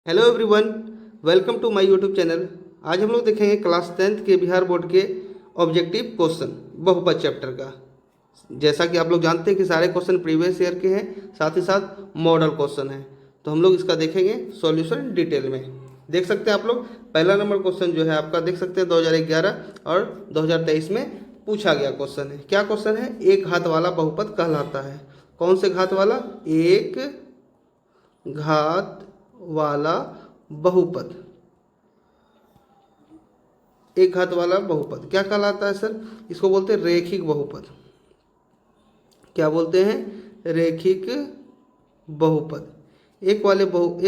Hello everyone, welcome to my YouTube channel. आज हम लोग देखेंगे क्लास 10th के बिहार बोर्ड के ऑब्जेक्टिव क्वेश्चन बहुपद चैप्टर का। जैसा कि आप लोग जानते हैं कि सारे क्वेश्चन प्रीवियस ईयर के हैं, साथ ही साथ मॉडल क्वेश्चन हैं। तो हम लोग इसका देखेंगे सॉल्यूशन डिटेल में। देख सकते हैं आप लोग, पहला नंबर क्वेश्चन जो है आपका देख सकते हैं 2011 और 2023 में पूछा गया क्वेश्चन है। क्या क्वेश्चन है? एक घात वाला बहुपद कहलाता है। कौन से घात वाला? एक घात वाला बहुपद। एक घात वाला बहुपद क्या कहलाता है सर? इसको बोलते हैं रेखिक बहुपद। क्या बोलते हैं? रेखिक बहुपद। एक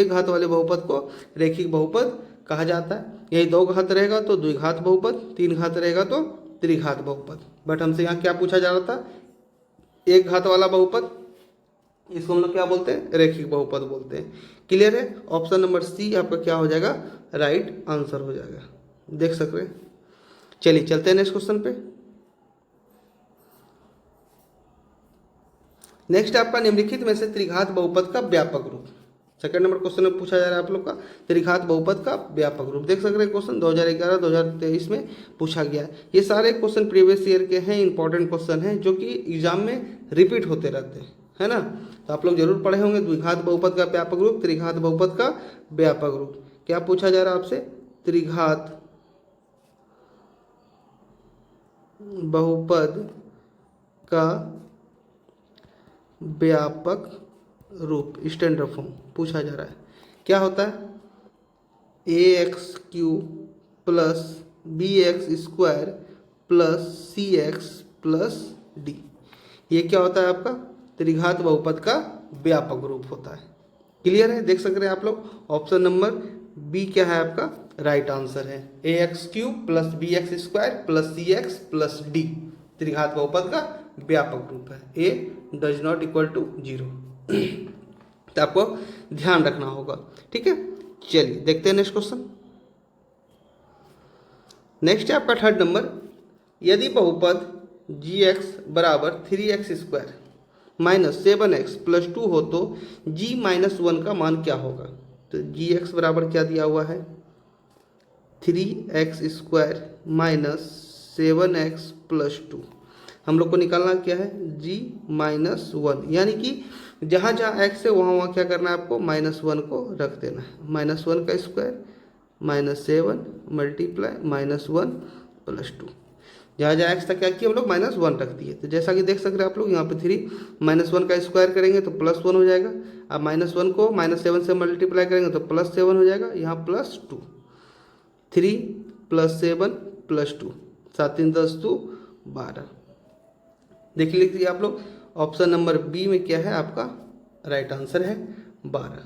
घात वाले बहुपद को रेखिक बहुपद कहा जाता है। यही दो घात रहेगा तो द्विघात बहुपद, तीन घात रहेगा तो त्रिघात बहुपद। बट हमसे यहाँ क्या पूछा जा रहा था? एक घात वाला बहुपद, इसको हम लोग क्या बोलते हैं? रेखिक बहुपद बोलते हैं। क्लियर है? ऑप्शन नंबर सी आपका क्या हो जाएगा? राइट आंसर हो जाएगा। देख सक रहे हैं। चलिए चलते हैं नेक्स्ट क्वेश्चन पे। नेक्स्ट आपका निम्नलिखित में से त्रिघात बहुपद का व्यापक रूप। सेकंड नंबर क्वेश्चन में पूछा जा रहा है आप लोग का त्रिघात बहुपद का व्यापक रूप। देख सक रहे हैं क्वेश्चन 2011 2023 में पूछा गया है। ये सारे क्वेश्चन प्रीवियस ईयर के हैं, इंपॉर्टेंट क्वेश्चन हैं जो कि एग्जाम में रिपीट होते रहते हैं, है ना। तो आप लोग जरूर पढ़े होंगे। द्विघात बहुपद का व्यापक रूप, त्रिघात बहुपद का व्यापक रूप। क्या पूछा जा रहा है आपसे? त्रिघात बहुपद का व्यापक रूप, स्टैंडर्ड फॉर्म पूछा जा रहा है। क्या होता है? A x cube plus b x square plus c x plus d. ये क्या होता है आपका? त्रिघात बहुपद का व्यापक रूप होता है। क्लियर है? देख सक रहे हैं आप लोग। ऑप्शन नंबर बी क्या है आपका? राइट आंसर है। A x cube plus b x square plus c x plus d त्रिघात बहुपद का व्यापक रूप है। A does not equal to 0। तो आपको ध्यान रखना होगा, ठीक है। चलिए देखते हैं नेक्स्ट क्वेश्चन। नेक्स्ट है आपका थर्ड नंबर। यदि बहुपद जी एक्स बराबर 3x square minus 7x plus 2 हो तो g माइनस 1 का मान क्या होगा? तो जी एक्स बराबर क्या दिया हुआ है? 3x square minus 7x plus 2। हम लोग को निकालना क्या है? g माइनस 1, यानी कि जहाँ जहाँ x है वहाँ वहाँ क्या करना है आपको? -1 को रख देना है। -1 का स्क्वायर -7 मल्टीप्लाई -1 प्लस 2। जहाँ जहाँ x तक क्या किया हम लोग? -1 रख दिए। तो जैसा कि देख सक रहे हैं आप लोग, यहाँ पे 3 -1 का स्क्वायर करेंगे तो +1 हो जाएगा। अब -1 को -7 से मल्टीप्लाई करेंगे तो +7 हो जाएगा। यहाँ +2, 3 + 7 + 2, 7 3 10 2 12। देख लीजिए आप लोग, ऑप्शन नंबर बी में क्या है आपका? राइट आंसर है 12।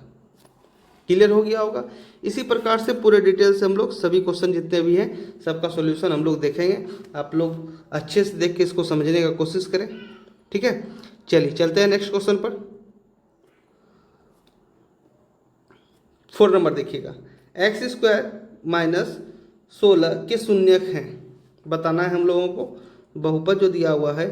क्लियर हो गया होगा। इसी प्रकार से पूरे डिटेल से हम लोग सभी क्वेश्चन जितने भी हैं सबका सॉल्यूशन हम लोग देखेंगे। आप लोग अच्छे से देख के इसको समझने का कोशिश करें, ठीक है। चलिए चलते हैं नेक्स्ट क्वेश्चन पर। 4 नंबर देखिएगा। एक्स स्क्वायर माइनस 16 के शून्यक हैं बताना है हम लोगों को। बहुपद जो दिया हुआ है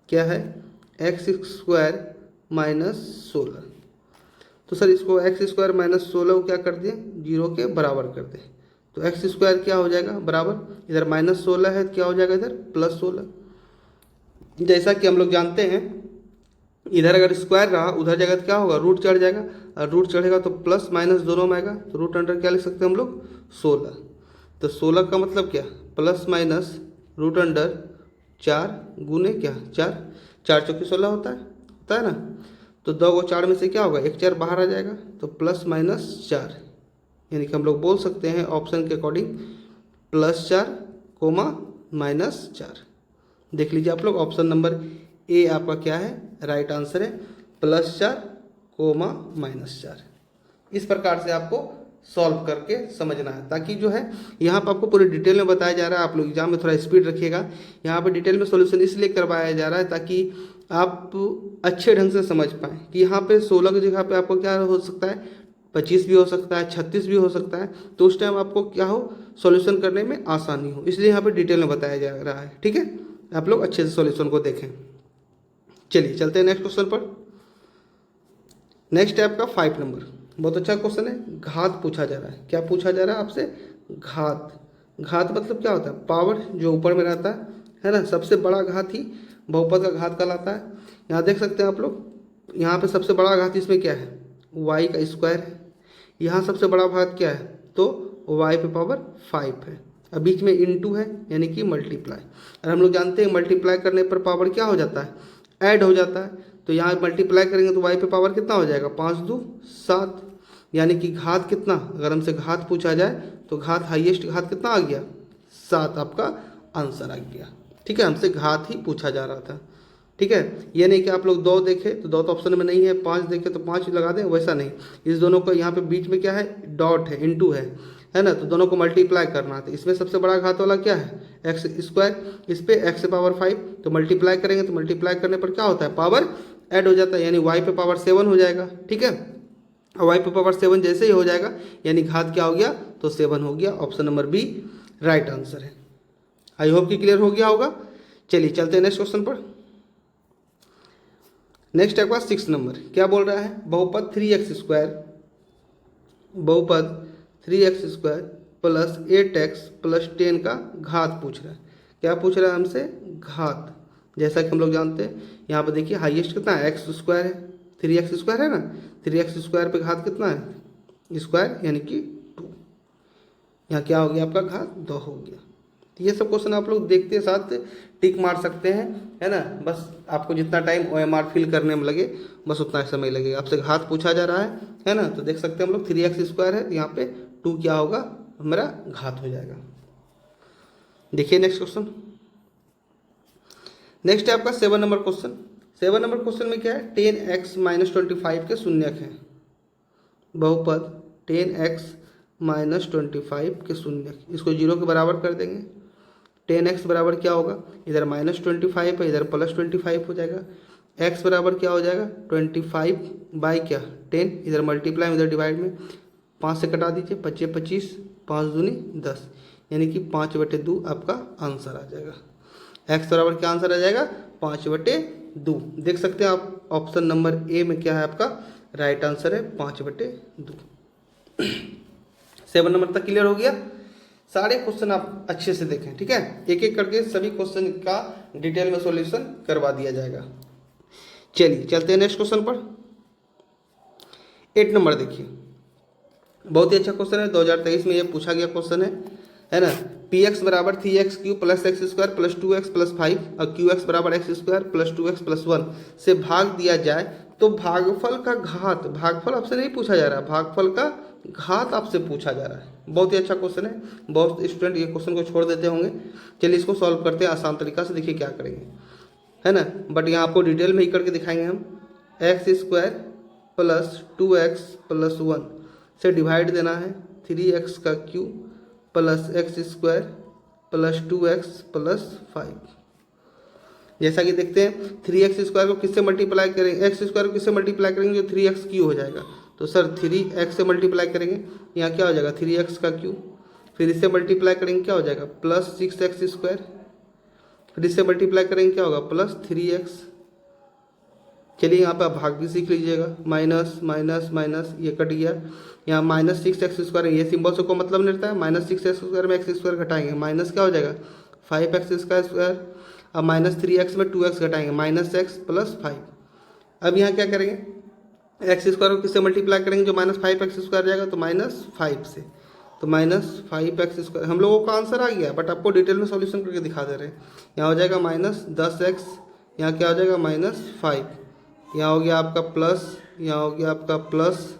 क्या है? X square minus 16। तो सर इसको एक्स स्क्वायर माइनस 16 को क्या कर दिए? 0 के बराबर कर दे। तो एक्स स्क्वायर क्या हो जाएगा? बराबर, इधर -16 है क्या हो जाएगा? इधर +16। जैसा कि हम लोग जानते हैं इधर अगर स्क्वायर रहा उधर जगह क्या होगा? रूट चढ़ जाएगा, और रूट चढ़ेगा तो प्लस माइनस दोनों में आएगा। तो रूट अंडर क्या लिख सकते हैं हम लोग? 16। तो 16 का मतलब क्या? प्लस माइनस रूट अंडर 4 गुने क्या? 4 4 चौकी 16 होता है ना। तो 2 को 4 में से क्या होगा? 1 4 बाहर आ जाएगा, तो +-4, यानी कि हम लोग बोल सकते हैं ऑप्शन के अकॉर्डिंग +4 कोमा -4। देख लीजिए आप लोग, ऑप्शन नंबर ए आपका क्या है? राइट आंसर है +4 कोमा -4। इस प्रकार से आपको सॉल्व करके समझना है, ताकि जो है यहाँ पर आपको पूरे डिटेल में बताया जा रहा है। आप लोग एग्जाम में थोड़ा स्पीड रखिएगा। यहाँ पर डिटेल में सॉल्यूशन इसलिए करवाया जा रहा है ताकि आप अच्छे ढंग से समझ पाएँ कि यहाँ पे 16 की जगह पे आपको क्या हो सकता है? 25 भी हो सकता है, 36 भी हो सकता है। तो उस टाइम आपको क्या हो? सॉल्यूशन करने में आसानी हो, इसलिए यहाँ पे डिटेल में बताया जा रहा है, ठीक है। आप लोग अच्छे से सॉल्यूशन को देखें। चलिए चलते हैं नेक्स्ट क्वेश्चन पर। नेक्स्ट है आपका 5 नंबर, बहुत अच्छा क्वेश्चन है। घात पूछा जा रहा है। क्या पूछा जा रहा है आपसे? घात। घात मतलब क्या होता है? पावर जो ऊपर में रहता है ना। सबसे बड़ा घात ही बहुपद का घात कहलाता है। यहाँ देख सकते हैं आप लोग, यहाँ पे सबसे बड़ा घात इसमें क्या है? y का स्क्वायर है। यहाँ सबसे बड़ा घात क्या है? तो y पे पावर 5 है। अब बीच में इनटू है यानी कि मल्टीप्लाई। और हम लोग जानते हैं मल्टीप्लाई करने पर पावर क्या हो जाता है? ऐड हो जाता है। तो यहाँ मल्टीप्लाई करेंगे तो y पे पावर कितना हो जाएगा? 5 दूँ 7, यानी कि घात कितना? अगर हमसे घात पूछा जाए तो घात हाईएस्ट घात कितना आ गया? 7 आपका आंसर आ गया। ठीक है, हमसे घात ही पूछा जा रहा था। ठीक है, ये नहीं कि आप लोग 2 देखें तो 2 तो ऑप्शन में नहीं है, 5 देखें तो 5 लगा दें, वैसा नहीं। इस दोनों को यहाँ पे बीच में क्या है? डॉट है, इनटू है ना। तो दोनों को मल्टीप्लाई करना है। तो इसमें सबसे बड़ा घात वाला क्या है? X square. इस पे एक्स से पावर 5, तो मल्टीप्लाई करेंगे तो मल्टीप्लाई करने पर क्या होता है? पावर ऐड हो जाता है, यानी वाई पे पावर 7 हो जाएगा। ठीक है, वाई पे पावर 7 जैसे ही हो जाएगा यानी घात क्या हो गया? तो 7 हो गया। Option number B right answer है। आई होप कि क्लियर हो गया होगा। चलिए चलते हैं नेक्स्ट क्वेश्चन पर। नेक्स्ट है आपका 6 नंबर। क्या बोल रहा है? बहुपद 3x स्क्वायर, बहुपद 3x square plus 8x plus 10 का घात पूछ रहा है। क्या पूछ रहा है हमसे? घात। जैसा कि हम लोग जानते हैं, यहाँ पर देखिए हाईएस्ट कितना है? एक्स स्क्वायर है, 3x स्क्वायर है ना। 3x स्क्वायर पे घात कितना है? स्क्वायर यानी कि 2। यहाँ क्या हो गया आपका? घात 2 हो गया। तो ये सब क्वेश्चन आप लोग देखते साथ टिक मार सकते हैं, है ना। बस आपको जितना टाइम OMR फिल करने में लगे बस उतना समय लगेगा। आपसे घात पूछा जा रहा है ना। तो देख सकते हैं हम लोग 3x स्क्वायर है, तो यहाँ पे 2 क्या होगा? हमारा घात हो जाएगा। देखिए नेक्स्ट क्वेश्चन। नेक्स्ट है आपका 7 नंबर क्वेश्चन। 7 नंबर क्वेश्चन में क्या है? 10x - 25 के शून्यक है। बहुपद 10x - 25 के शून्यक, इसको 0 के बराबर कर देंगे। 10x बराबर क्या होगा? इधर -25 है, इधर +25 हो जाएगा। x बराबर क्या हो जाएगा? 25 बाई क्या? 10, इधर मल्टीप्लाई में इधर डिवाइड में 5 से कटा दीजिए, 25 25, 5 दूनी 10, यानी कि 5/2 आपका आंसर आ जाएगा। x बराबर क्या आंसर आ जाएगा? 5/2। देख सकते हैं आप ऑप्शन नंबर ए में क्या है आपका राइट आंसर है? 5/2। 7 नंबर तक क्लियर हो गया। सारे क्वेश्चन आप अच्छे से देखें, ठीक है। एक एक करके सभी क्वेश्चन का डिटेल में सॉल्यूशन करवा दिया जाएगा। चलिए चलते हैं नेक्स्ट क्वेश्चन पर। 8 नंबर देखिए, बहुत ही अच्छा क्वेश्चन है। 2023 में ये पूछा गया क्वेश्चन है ना। px बराबर 3x³ plus x square plus 2x plus 5 और qx बराबर x square plus 2x plus 1 से भाग दिया जाए तो भागफल का घात, भागफल आपसे नहीं पूछा जा रहा, भागफल का घात आपसे पूछा जा रहा है। बहुत ही अच्छा क्वेश्चन है। बहुत स्टूडेंट ये क्वेश्चन को छोड़ देते होंगे। चलिए इसको सॉल्व करते हैं आसान तरीका से। देखिए क्या करेंगे, है ना। बट यहाँ आपको डिटेल में ही करके दिखाएंगे हम। X square plus 2x plus 1 से डिवाइड देना है 3x का cube plus x square plus 2x plus 5। जैसा कि देखते हैं 3x स्क्वायर को किससे मल्टीप्लाई करेंगे? एक्स स्क्वायर को किससे मल्टीप्लाई करेंगे? जो 3x क्यूब हो जाएगा। तो सर 3x से मल्टीप्लाई करेंगे, यहाँ क्या हो जाएगा? 3x का क्यूब। फिर इससे मल्टीप्लाई करेंगे क्या हो जाएगा? Plus 6x square. फिर इससे मल्टीप्लाई करेंगे क्या होगा? Plus 3x। चलिए यहाँ पे आप भाग भी सीख लीजिएगा। माइनस माइनस माइनस ये कट गया। यहाँ -6x स्क्वायर है, ये सिंबल से को मतलब नहीं रहता है। -6x स्क्वायर में एक्स स्क्वायर घटाएंगे, माइनस क्या हो जाएगा? 5x square. अब -3x में 2x घटाएंगे, -x प्लस 5। अब यहाँ क्या करेंगे? एक्स स्क्वायर को किससे मल्टीप्लाई करेंगे? जो -5x स्क्वायर जाएगा तो -5 से, तो -5x स्क्वायर। हम लोगों का आंसर आ गया, बट आपको डिटेल में सॉल्यूशन करके दिखा दे रहे हैं। यहाँ हो जाएगा -10x, यहाँ क्या हो जाएगा? -5, यहाँ हो गया आपका प्लस, यहाँ हो गया आपका प्लस,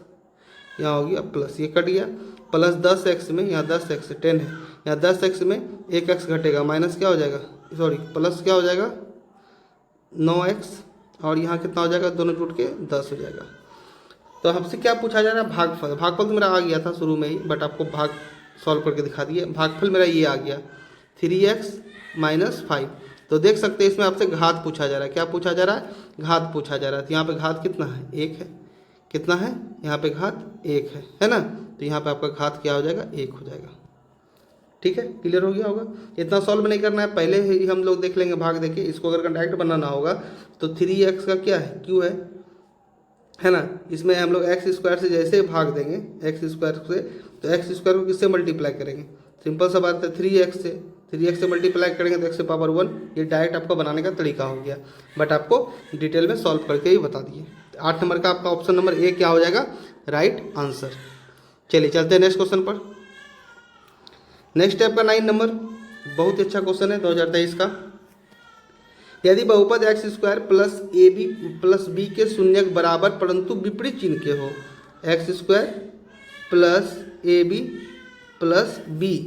यहाँ हो गया प्लस, ये कट गया। प्लस 10x में, यहाँ 10x 10 है, यहाँ 10x में 1x घटेगा, माइनस क्या हो जाएगा? सॉरी प्लस क्या हो जाएगा? 9x, और यहाँ कितना हो जाएगा? दोनों जुट के 10 हो जाएगा। तो हमसे क्या पूछा जा रहा है? भागफल। भागफल तो मेरा आ गया था शुरू में ही, बट आपको भाग सॉल्व करके दिखा दिए। भागफल मेरा ये आ गया 3x - 5। तो देख सकते हैं इसमें आपसे घात पूछा जा रहा है। क्या पूछा जा रहा है? घात पूछा जा रहा है। तो यहाँ पे घात कितना है? 1 है। कितना है? यहाँ पे घात 1 है ना। तो यहाँ पे आपका घात क्या हो जाएगा? 1 हो जाएगा। ठीक है, क्लियर हो गया होगा। इतना सॉल्व नहीं करना है, पहले ही हम लोग देख लेंगे भाग देके। इसको अगर डायरेक्ट बनाना होगा तो 3x का क्या है? क्यू है है ना। इसमें हम लोग एक्स स्क्वायर से जैसे भाग देंगे एक्स स्क्वायर से, तो एक्स स्क्वायर को किससे मल्टीप्लाई करेंगे, सिंपल सा बात है 3x से, 3x से मल्टीप्लाई करेंगे तो x से पावर 1। ये डायरेक्ट आपका बनाने का तरीका हो गया, बट आपको डिटेल में सॉल्व करके ही बता दिए। 8 नंबर का आपका ऑप्शन नंबर ए क्या हो जाएगा, राइट आंसर। चलिए चलते हैं नेक्स्ट क्वेश्चन पर। नेक्स्ट है आपका 9 नंबर, बहुत अच्छा क्वेश्चन है 2023 का। यदि बहुपद x square plus a b plus b के शून्यक बराबर परंतु विपरीत चिन्ह के हो, x square plus a b plus b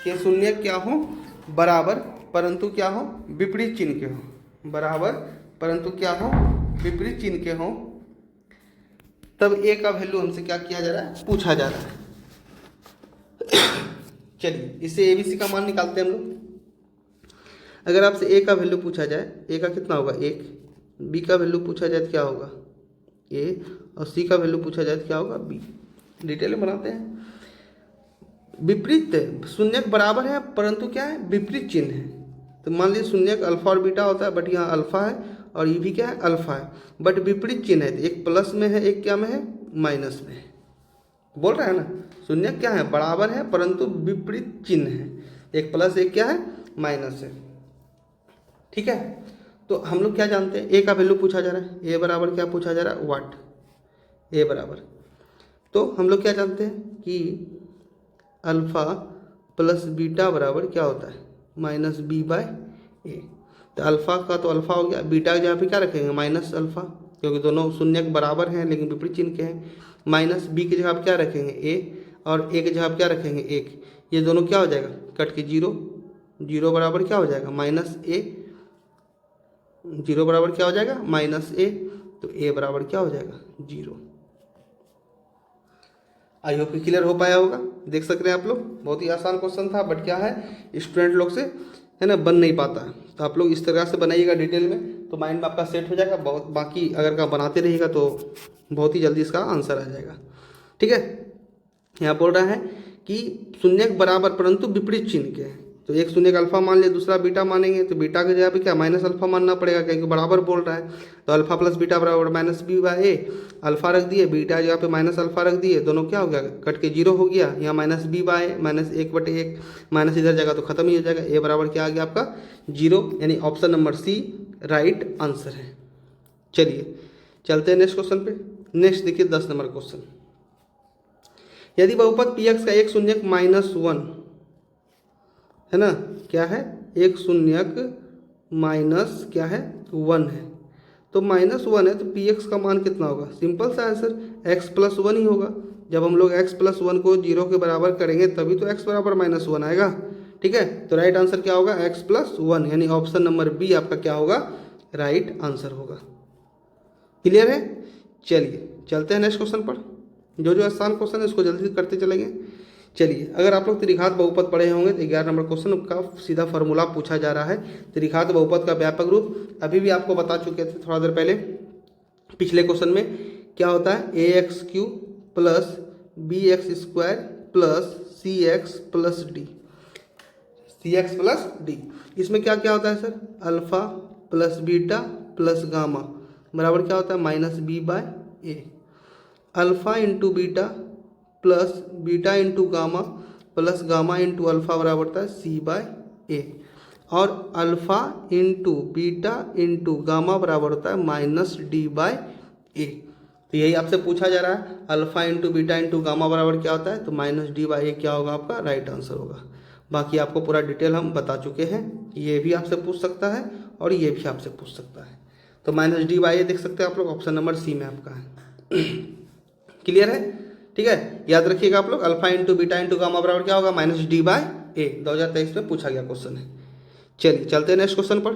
के शून्यक क्या हो, बराबर परंतु क्या हो, विपरीत चिन्ह के हो, बराबर परंतु क्या हो, विपरीत चिन्ह के हो, तब ए का वैल्यू हमसे क्या किया जा रहा है, पूछा जा रहा है। चलिए इसे ए बी सी का मान निकालते हैं हम लोग। अगर आपसे ए का वैल्यू पूछा जाए, ए का कितना होगा 1, बी का वैल्यू पूछा जाए तो क्या होगा ए, और सी का वैल्यू पूछा जाए तो क्या होगा बी। डिटेल में बनाते हैं। विपरीत शून्यक बराबर है परंतु क्या है, विपरीत चिन्ह है। तो मान लीजिए शून्यक अल्फा और बीटा होता है, बट यहाँ अल्फा है और ये भी क्या है, अल्फा है, बट विपरीत चिन्ह है। तो एक प्लस में है, एक क्या में है, माइनस में है। बोल रहा है ना, शून्यक क्या है, बराबर है परंतु विपरीत चिन्ह है। एक प्लस एक क्या है, माइनस है। ठीक है, तो हम लोग क्या जानते हैं, ए का वैल्यू पूछा जा रहा है, ए बराबर क्या पूछा जा रहा है, वाट, ए बराबर। तो हम लोग क्या जानते हैं कि अल्फ़ा प्लस बीटा बराबर क्या होता है, माइनस बी बाय ए। तो अल्फ़ा का तो अल्फ़ा हो गया, बीटा की जगह पे क्या रखेंगे, माइनस अल्फ़ा, क्योंकि दोनों शून्यक बराबर हैं लेकिन विपरीत चिन्ह के हैं। माइनस बी की जगह पे क्या रखेंगे ए, और ए की जगह पे क्या रखेंगे 1। ये दोनों क्या हो जाएगा, कट के 0, 0 बराबर क्या हो जाएगा, माइनस ए, 0 बराबर क्या हो जाएगा, माइनस ए। तो ए बराबर क्या हो जाएगा, 0। आई होप कि क्लियर हो पाया होगा। देख सकते हैं आप लोग, बहुत ही आसान क्वेश्चन था, बट क्या है स्टूडेंट लोग से है ना बन नहीं पाता है। तो आप लोग इस तरह से बनाइएगा डिटेल में, तो माइंड में आपका सेट हो जाएगा बहुत। बाकी अगर का बनाते रहिएगा तो बहुत ही जल्दी इसका आंसर आ जाएगा। ठीक है, यहाँ बोल रहा है कि शून्यक बराबर परंतु विपरीत चिन्ह के हैं। तो एक शून्यक अल्फा मान लिया, दूसरा बीटा मानेंगे, तो बीटा की जगह पे क्या माइनस अल्फा मानना पड़ेगा, क्योंकि बराबर बोल रहा है। तो अल्फा प्लस बीटा बराबर minus b bye a. Alpha रख दिए, बीटा की जगह पे माइनस अल्फा रख दिए, दोनों क्या हो गया, कट के 0 हो गया। यहाँ minus b by minus 1/1, minus इधर जाएगा तो खत्म ही हो जाएगा। ए बराबर क्या आ गया आपका 0, यानी option number C right answer है। चलिए चलते हैं नेक्स्ट क्वेश्चन पे। नेक्स्ट देखिए 10 नंबर क्वेश्चन। यदि बहुपद पी एक्स का एक शून्यक -1 है ना, क्या है, एक शून्यक माइनस क्या है 1 है, तो -1 है, तो पी एक्स का मान कितना होगा। सिंपल सा है सर, x + 1 ही होगा। जब हम लोग x + 1 को 0 के बराबर करेंगे तभी तो x बराबर -1 आएगा। ठीक है, तो राइट आंसर क्या होगा, x + 1, यानी ऑप्शन नंबर बी आपका क्या होगा, राइट आंसर होगा। क्लियर है। चलिए चलते हैं नेक्स्ट क्वेश्चन पर। जो आसान क्वेश्चन है उसको जल्दी करते चलेंगे। चलिए, अगर आप लोग त्रिघात बहुपद पढ़े होंगे तो 11 नंबर क्वेश्चन का सीधा फार्मूला पूछा जा रहा है। त्रिघात बहुपद का व्यापक रूप अभी भी आपको बता चुके थे थोड़ा देर पहले पिछले क्वेश्चन में। क्या होता है, ax³ + bx² + cx + d, cx + d। इसमें क्या क्या होता है sir, alpha plus beta plus gamma बराबर क्या होता है, -b by a. Alpha into beta plus beta into gamma plus gamma into alpha बराबर होता है c बाय ए। और alpha into beta into gamma बराबर होता है -d बाय ए। तो यही आपसे पूछा जा रहा है, alpha into beta into gamma बराबर क्या होता है, तो -d बाय ए क्या होगा आपका राइट आंसर होगा। बाकी आपको पूरा डिटेल हम बता चुके हैं। ये भी आपसे पूछ सकता है और ये भी आपसे पूछ सकता है। तो -d बाय ए देख सकते हैं आप लोग, ऑप्शन नंबर सी में आपका है। क्लियर है। ठीक है, याद रखिएगा आप लोग, alpha into beta into gamma बराबर क्या होगा, -d बाय ए। 2023 में पूछा गया क्वेश्चन है। चलिए चलते हैं नेक्स्ट क्वेश्चन पर।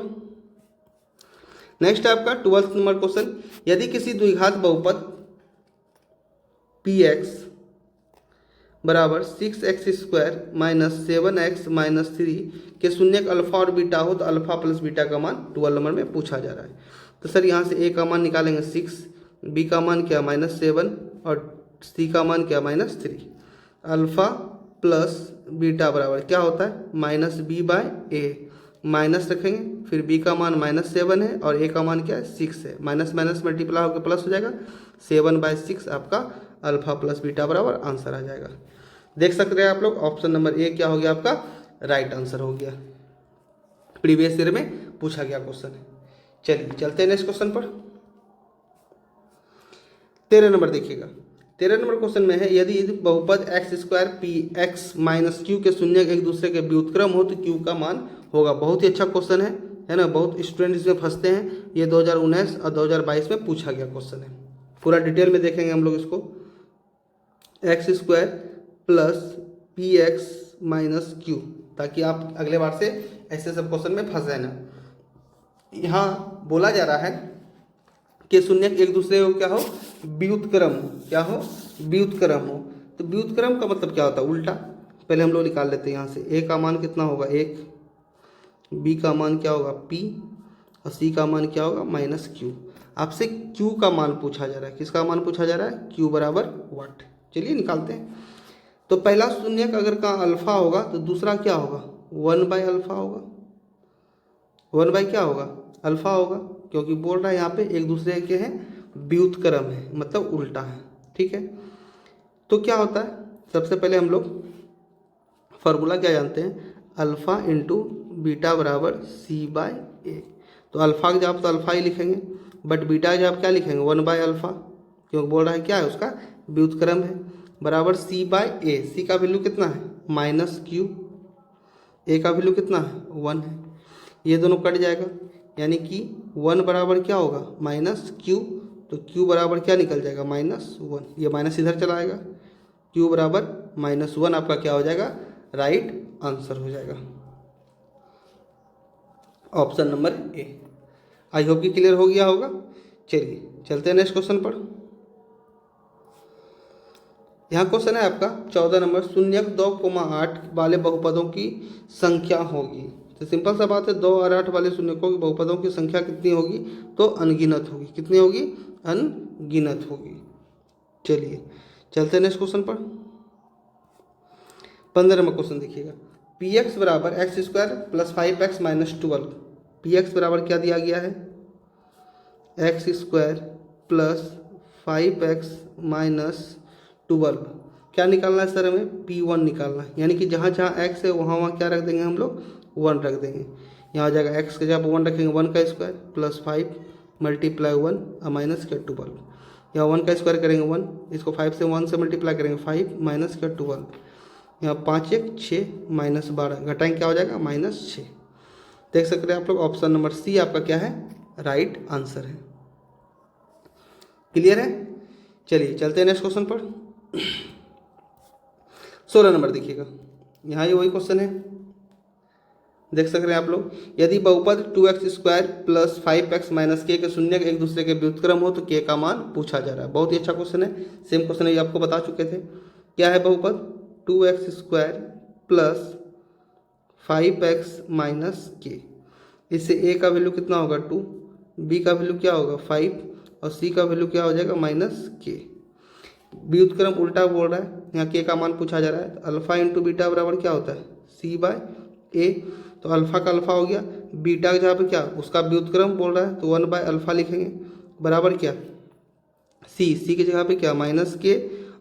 नेक्स्ट है आपका 12th नंबर क्वेश्चन। यदि किसी द्विघात बहुपद px बराबर 6x² - 7x - 3 के शून्यक अल्फा और बीटा हो, तो अल्फा प्लस बीटा का मान 12 नंबर में पूछा जा रहा है। तो सर यहाँ से a का मान निकालेंगे 6, b का मान क्या -7 और c का मान क्या -3। अल्फा प्लस बीटा बराबर क्या होता है, -b बाय ए। माइनस रखेंगे, फिर b का मान -7 है और a का मान क्या है 6 है। माइनस माइनस मल्टीप्लाई होकर प्लस हो जाएगा, 7/6 आपका अल्फा प्लस बीटा बराबर आंसर आ जाएगा। देख सकते हैं आप लोग, ऑप्शन नंबर ए क्या हो गया आपका राइट आंसर हो गया। प्रीवियस ईयर में पूछा गया क्वेश्चन है। चलिए चलते हैं नेक्स्ट क्वेश्चन पर। 13 नंबर देखिएगा। 13 नंबर क्वेश्चन में है, यदि बहुपद x square P x minus Q के शून्य एक दूसरे के व्युत्क्रम हो तो क्यू का मान होगा। बहुत ही अच्छा क्वेश्चन है ना, बहुत स्टूडेंट इसमें फंसते हैं। ये 2019 और 2022 में पूछा गया क्वेश्चन है। पूरा डिटेल में देखेंगे हम लोग इसको। X square plus P x minus Q, ताकि आप अगले बार से ऐसे सब क्वेश्चन में फंस जाए ना। यहाँ बोला जा रहा है कि शून्य एक दूसरे को क्या हो व्युत्क्रम हो, क्या हो व्युत्क्रम हो। तो व्युत्क्रम का मतलब क्या होता है उल्टा। पहले हम लोग निकाल लेते हैं यहाँ से। ए का मान कितना होगा 1, बी का मान क्या होगा p, और सी का मान क्या होगा माइनस क्यू। आपसे क्यू का मान पूछा जा रहा है। किसका मान पूछा जा रहा है? क्यू बराबर व्हाट। चलिए निकालते हैं। तो पहला शून्य अगर का अल्फा होगा तो दूसरा क्या होगा 1/अल्फा होगा। 1 क्या होगा अल्फा होगा, क्योंकि बोल रहा है यहाँ पे एक दूसरे के हैं व्युत्क्रम है, मतलब उल्टा है। ठीक है, तो क्या होता है, सबसे पहले हम लोग फार्मूला क्या जानते हैं, अल्फा इंटू बीटा बराबर c/a। तो अल्फा की जगह तो अल्फा ही लिखेंगे, बट बीटा की जगह क्या लिखेंगे 1/अल्फा, क्योंकि बोल रहा है क्या है उसका व्युत्क्रम है, बराबर c/a। c का वैल्यू कितना है -q, a का वैल्यू कितना है 1 है। ये दोनों कट जाएगा, यानी कि 1 बराबर क्या होगा -q, तो q बराबर क्या निकल जाएगा -1। ये माइनस इधर चला आएगा, q बराबर -1 आपका क्या हो जाएगा राइट आंसर हो जाएगा, option number A. I hope कि क्लियर हो गया होगा। चलिए चलते हैं नेक्स्ट क्वेश्चन पर। यहाँ क्वेश्चन है आपका 14 नंबर, 0.2,8 वाले बहुपदों की संख्या होगी। तो सिंपल सा बात है, 2 और 8 वाले शून्यकों की बहुपदों की संख्या कितनी होगी, तो अनगिनत होगी। कितनी होगी? अनगिनत होगी। चलिए चलते हैं नेक्स्ट क्वेश्चन पर। 15 नंबर क्वेश्चन देखिएगा, पी एक्स बराबर x square plus 5x minus 12। P x बराबर क्या दिया गया है x square plus 5x minus 12। क्या निकालना है सर हमें? P1 निकालना है, यानी कि जहाँ जहाँ x है वहाँ वहाँ क्या रख देंगे हम लोग 1 रख देंगे। यहाँ हो जाएगा x के जगह 1 रखेंगे 1 का स्क्वायर प्लस 5 मल्टीप्लाई 1 और माइनस का 12। यहाँ 1 का स्क्वायर करेंगे 1, इसको 5 से 1 से मल्टीप्लाई करेंगे 5 माइनस का 12। यहाँ 5 1 6 माइनस 12 घटाएंगे क्या हो जाएगा -6। देख सकते हैं आप लोग, ऑप्शन नंबर सी आपका क्या है राइट आंसर है। क्लियर है। चलिए चलते हैं नेक्स्ट क्वेश्चन पर। 16 नंबर देखिएगा, यहाँ ये वही क्वेश्चन है, देख सकते हैं आप लोग, यदि बहुपद 2x square plus 5x minus k के शून्य एक दूसरे के व्युत्क्रम हो तो k का मान पूछा जा रहा है। बहुत ही अच्छा क्वेश्चन है, सेम क्वेश्चन है, ये आपको बता चुके थे। क्या है बहुपद 2x square plus 5x minus k। इससे a का वैल्यू कितना होगा 2, b का वैल्यू क्या होगा 5 और c का वैल्यू क्या हो जाएगा -k। व्युत्क्रम उल्टा बोल रहा है, यहाँ k का मान पूछा जा रहा है। अल्फा इंटू बीटा बराबर क्या होता है c/a। तो अल्फा का अल्फा हो गया, बीटा की जगह पे क्या उसका व्युत्क्रम बोल रहा है तो 1/अल्फा लिखेंगे, बराबर क्या c की जगह पे क्या -k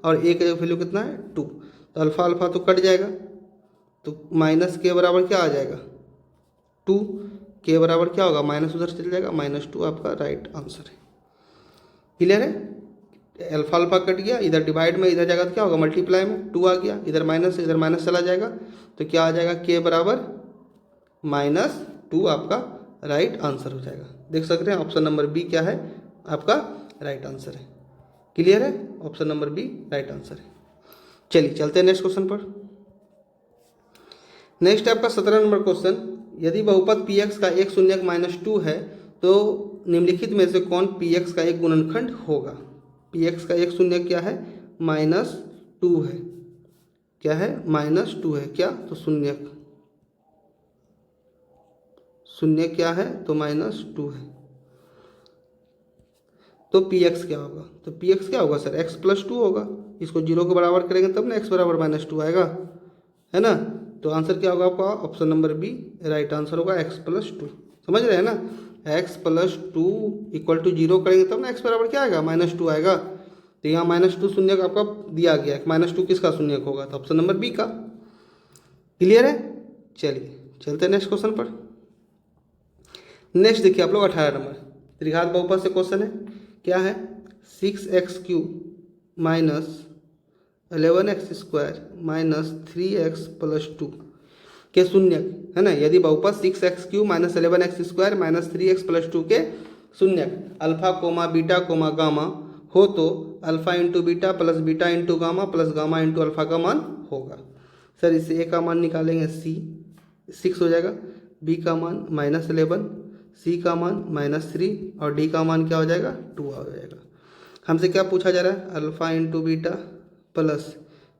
और a का वैल्यू कितना है 2। तो अल्फा अल्फा तो कट जाएगा, तो -k बराबर क्या आ जाएगा 2, k बराबर क्या होगा माइनस उधर चल जाएगा -2 आपका राइट आंसर है। क्लियर है। अल्फा अल्फा कट गया, इधर डिवाइड में इधर जाएगा तो क्या होगा मल्टीप्लाई में 2 आ गया, इधर माइनस से इधर माइनस चला जाएगा, तो क्या आ जाएगा k बराबर -2 आपका राइट आंसर हो जाएगा। देख सकते हैं ऑप्शन नंबर बी क्या है आपका राइट आंसर है। क्लियर है, option number B right answer है। चलिए चलते हैं नेक्स्ट क्वेश्चन पर। नेक्स्ट है आपका 17 नंबर क्वेश्चन, यदि बहुपद पी एक्स का एक शून्यक -2 है तो निम्नलिखित में से कौन पी एक्स का एक गुणनखंड होगा। पी एक्स का एक शून्यक क्या है -2 है, क्या है -2 है, क्या तो शून्यक क्या है तो -2 है। तो पी एक्स क्या होगा, तो पी एक्स क्या होगा सर x + 2 होगा। इसको 0 के बराबर करेंगे तब ना x बराबर -2 आएगा, है ना। तो आंसर क्या होगा आपका option number B right answer होगा x + 2। समझ रहे हैं ना। X plus two equal to 0 करेंगे तब ना एक्स बराबर क्या आएगा -2 आएगा। तो यहाँ -2 शून्यक आपका दिया गया है, -2 किसका शून्यक होगा, तो ऑप्शन नंबर बी का। क्लियर है। चलिए चलते हैं नेक्स्ट क्वेश्चन पर। नेक्स्ट देखिए आप लोग 18 नंबर त्रिघात बहुपद से क्वेश्चन है। क्या है, 6x³ minus 11x² minus 3x plus 2 के शून्यक है ना। यदि बहुपद 6x³ minus 11x² minus 3x plus 2 के शून्यक alpha comma beta comma gamma हो तो alpha into beta plus beta into gamma plus gamma into alpha का मान होगा। सर इसे ए का मान निकालेंगे, सी 6 हो जाएगा, बी का मान -11, सी का मान -3 और डी का मान क्या हो जाएगा 2 हो जाएगा। हमसे क्या पूछा जा रहा है, alpha into beta plus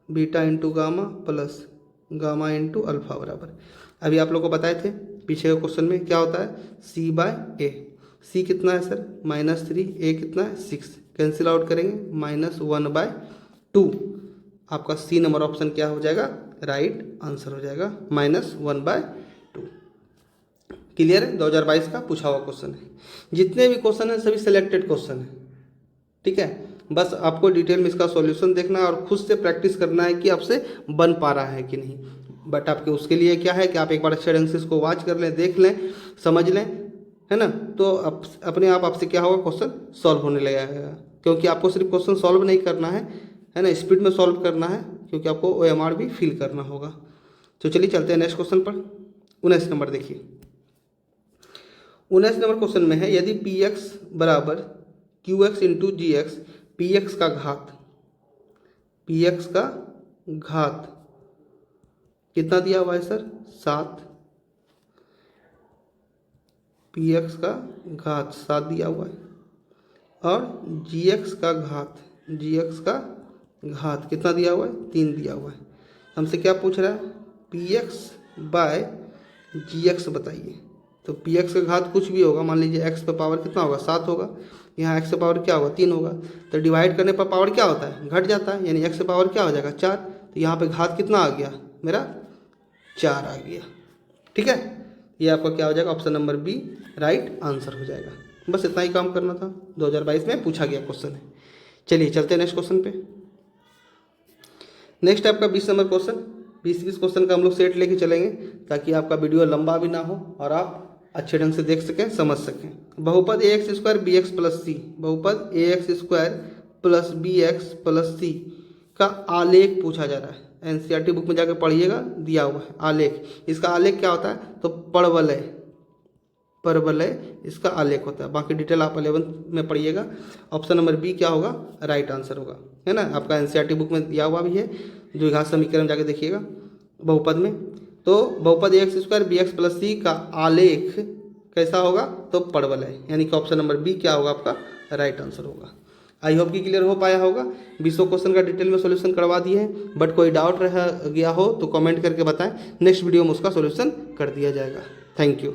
beta into gamma plus gamma into alpha बराबर, अभी आप लोग को बताए थे पीछे के क्वेश्चन में क्या होता है, सी बाय ए। सी कितना है सर -3, ए कितना है 6, कैंसिल आउट करेंगे -1/2। आपका सी नंबर ऑप्शन क्या हो जाएगा, राइट आंसर हो जाएगा -1/2। क्लियर है। 2022 का पूछा हुआ क्वेश्चन है। जितने भी क्वेश्चन हैं सभी सिलेक्टेड क्वेश्चन है, ठीक है। बस आपको डिटेल में इसका सॉल्यूशन देखना है और खुद से प्रैक्टिस करना है कि आपसे बन पा रहा है कि नहीं। बट आपके उसके लिए क्या है कि आप एक बार अच्छे ढंग से इसको वॉच कर लें, देख लें, समझ लें, है ना। तो अपने आप आपसे क्या होगा, क्वेश्चन सॉल्व होने लगेगा। क्योंकि आपको सिर्फ क्वेश्चन सॉल्व नहीं करना है ना, स्पीड में सॉल्व करना है, क्योंकि आपको OMR भी फिल करना होगा। तो चलिए चलते हैं नेक्स्ट क्वेश्चन पर। 19 नंबर देखिए। 19 नंबर क्वेश्चन में है, यदि px बराबर qx इंटू जी एक्स, px का घात कितना दिया हुआ है सर 7, px का घात 7 दिया हुआ है और gx का घात कितना दिया हुआ है 3 दिया हुआ है। हमसे क्या पूछ रहा है, px बाय gx बताइए। तो px का घात कुछ भी होगा, मान लीजिए x पे पावर कितना होगा 7 होगा, यहाँ x पे पावर क्या होगा 3 होगा, तो डिवाइड करने पर पावर क्या होता है घट जाता है, यानी x पे पावर क्या हो जाएगा 4। तो यहाँ पे घात कितना आ गया मेरा 4 आ गया, ठीक है। ये आपका क्या हो जाएगा, option number B right answer हो जाएगा। बस इतना ही काम करना था, 2022 में पूछा गया क्वेश्चन है। चलिए चलते हैं नेक्स्ट क्वेश्चन पे। नेक्स्ट आपका 20 नंबर क्वेश्चन। 20 क्वेश्चन का हम लोग सेट लेके चलेंगे ताकि आपका वीडियो लंबा भी ना हो और आप अच्छे ढंग से देख सकें, समझ सकें। बहुपद ax² bx प्लस सी, बहुपद ax² प्लस bx प्लस सी का आलेख पूछा जा रहा है। NCERT बुक में जाकर पढ़िएगा, दिया हुआ है आलेख। इसका आलेख क्या होता है, तो परवलय इसका आलेख होता है। बाकी डिटेल आप 11th में पढ़िएगा। ऑप्शन नंबर बी क्या होगा, राइट आंसर होगा, है ना। आपका NCERT बुक में दिया हुआ भी है, द्विघात समीकरण जाके देखिएगा बहुपद में। तो बहुपद ax² bx प्लस सी का आलेख कैसा होगा, तो परवलय, यानी कि ऑप्शन नंबर बी क्या होगा आपका राइट आंसर होगा। आई होप कि क्लियर हो पाया होगा। 20 क्वेश्चन का डिटेल में सॉल्यूशन करवा दिए हैं, बट कोई डाउट रह गया हो तो कमेंट करके बताएं, नेक्स्ट वीडियो में उसका सॉल्यूशन कर दिया जाएगा। Thank you.